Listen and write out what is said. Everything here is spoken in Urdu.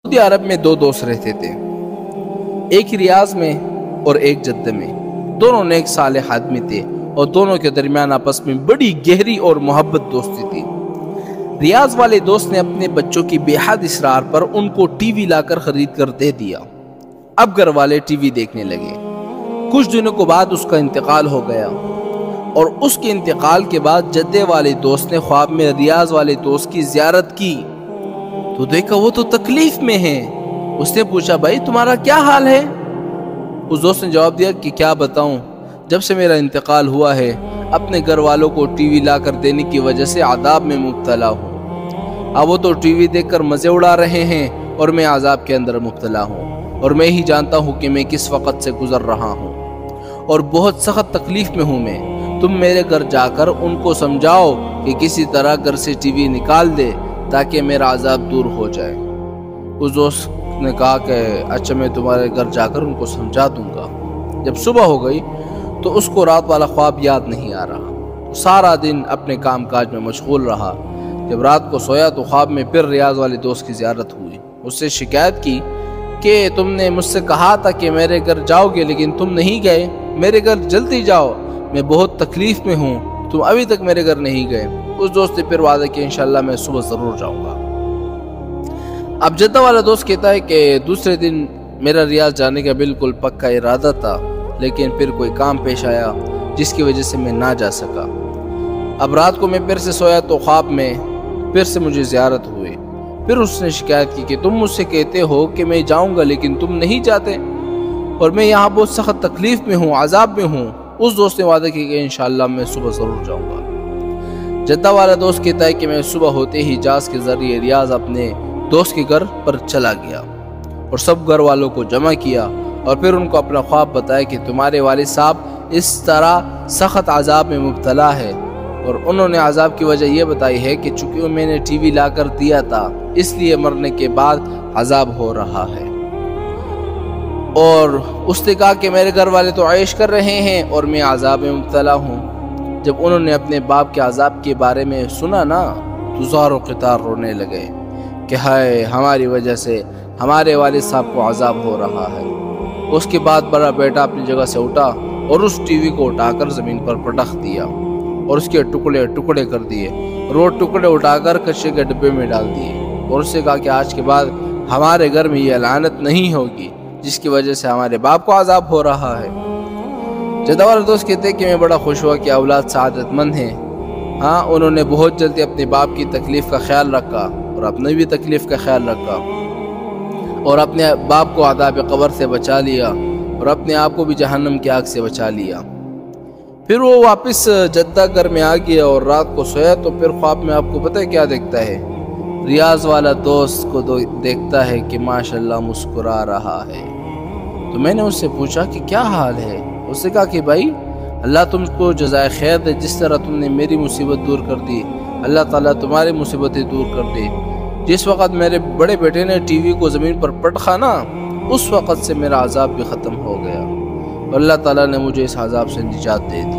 سعودی عرب میں دو دوست رہتے تھے، ایک ریاض میں اور ایک جدہ میں۔ دونوں نیک صالح آدمی تھے اور دونوں کے درمیان آپس میں بڑی گہری اور محبت دوستی تھی۔ ریاض والے دوست نے اپنے بچوں کی بے حد اصرار پر ان کو ٹی وی لا کر خرید کر دے دیا۔ اب گھر والے ٹی وی دیکھنے لگے۔ کچھ دنوں کے بعد اس کا انتقال ہو گیا، اور اس کے انتقال کے بعد جدے والے دوست نے خواب میں ریاض والے دوست کی زیارت کی تو دیکھا وہ تو تکلیف میں ہے۔ اس نے پوچھا، بھائی تمہارا کیا حال ہے؟ اس دوست نے جواب دیا کہ کیا بتاؤں، جب سے میرا انتقال ہوا ہے اپنے گھر والوں کو ٹی وی لا کر دینے کی وجہ سے عذاب میں مبتلا ہوں۔ اب وہ تو ٹی وی دیکھ کر مزے اڑا رہے ہیں اور میں عذاب کے اندر مبتلا ہوں، اور میں ہی جانتا ہوں کہ میں کس وقت سے گزر رہا ہوں اور بہت سخت تکلیف میں ہوں میں۔ تم میرے گھر جا کر ان کو سمجھاؤ کہ کسی طرح گھر سے ٹی وی نکال دے تاکہ میرا عذاب دور ہو جائے۔ اس دوست نے کہا کہ اچھا میں تمہارے گھر جا کر ان کو سمجھا دوں گا۔ جب صبح ہو گئی تو اس کو رات والا خواب یاد نہیں آ رہا، سارا دن اپنے کام کاج میں مشغول رہا۔ جب رات کو سویا تو خواب میں پھر ریاض والے دوست کی زیارت ہوئی۔ اس سے شکایت کی کہ تم نے مجھ سے کہا تھا کہ میرے گھر جاؤ گے لیکن تم نہیں گئے، میرے گھر جلدی جاؤ، میں بہت تکلیف میں ہوں، تم ابھی تک میرے گھر نہیں گئے۔ اس دوست نے پھر وعدہ کیا انشاءاللہ میں صبح ضرور جاؤں گا۔ اب جدہ والا دوست کہتا ہے کہ دوسرے دن میرا ریاض جانے کا بالکل پکا ارادہ تھا، لیکن پھر کوئی کام پیش آیا جس کی وجہ سے میں نہ جا سکا۔ اب رات کو میں پھر سے سویا تو خواب میں پھر سے مجھے زیارت ہوئی۔ پھر اس نے شکایت کی کہ تم مجھ سے کہتے ہو کہ میں جاؤں گا لیکن تم نہیں جاتے، اور میں یہاں بہت سخت تکلیف میں ہوں، عذاب میں ہوں۔ اس دوست نے وعدہ کیا کہ انشاءاللہ میں صبح ضرور جاؤں گا۔ جدہ والا دوست کہتا ہے کہ میں صبح ہوتے ہی جہاز کے ذریعے ریاض اپنے دوست کے گھر پر چلا گیا اور سب گھر والوں کو جمع کیا اور پھر ان کو اپنا خواب بتایا کہ تمہارے والد صاحب اس طرح سخت عذاب میں مبتلا ہے، اور انہوں نے عذاب کی وجہ یہ بتائی ہے کہ چونکہ میں نے ٹی وی لا کر دیا تھا اس لیے مرنے کے بعد عذاب ہو رہا ہے۔ اور اس نے کہا کہ میرے گھر والے تو عیش کر رہے ہیں اور میں عذاب میں مبتلا ہوں۔ جب انہوں نے اپنے باپ کے عذاب کے بارے میں سنا نا تو زار و قطار رونے لگے کہ ہائے ہماری وجہ سے ہمارے والد صاحب کو عذاب ہو رہا ہے۔ اس کے بعد بڑا بیٹا اپنی جگہ سے اٹھا اور اس ٹی وی کو اٹھا کر زمین پر پٹخ دیا اور اس کے ٹکڑے ٹکڑے کر دیے، اور وہ ٹکڑے اٹھا کر کچرے کے ڈبے میں ڈال دیے، اور اس سے کہا کہ آج کے بعد ہمارے گھر میں یہ لعنت نہیں ہوگی جس کی وجہ سے ہمارے باپ کو عذاب ہو رہا ہے۔ جدہ والا دوست کہتے ہیں کہ میں بڑا خوش ہوا کہ اولاد سعادت مند ہیں۔ ہاں انہوں نے بہت جلدی اپنے باپ کی تکلیف کا خیال رکھا اور اپنی بھی تکلیف کا خیال رکھا، اور اپنے باپ کو عذاب قبر سے بچا لیا اور اپنے آپ کو بھی جہنم کی آگ سے بچا لیا۔ پھر وہ واپس جدہ گھر میں آ گیا اور رات کو سویا تو پھر خواب میں آپ کو پتہ ہے کیا دیکھتا ہے؟ ریاض والا دوست کو دیکھتا ہے کہ ماشاءاللہ مسکرا رہا ہے۔ تو میں نے اس سے پوچھا کہ کیا حال ہے؟ اس نے کہا کہ بھائی اللہ تم کو جزائے خیر دے، جس طرح تم نے میری مصیبت دور کر دی اللہ تعالیٰ تمہاری مصیبتیں دور کر دے۔ جس وقت میرے بڑے بیٹے نے ٹی وی کو زمین پر پٹخا نا اس وقت سے میرا عذاب بھی ختم ہو گیا اور اللہ تعالیٰ نے مجھے اس عذاب سے نجات دے دی۔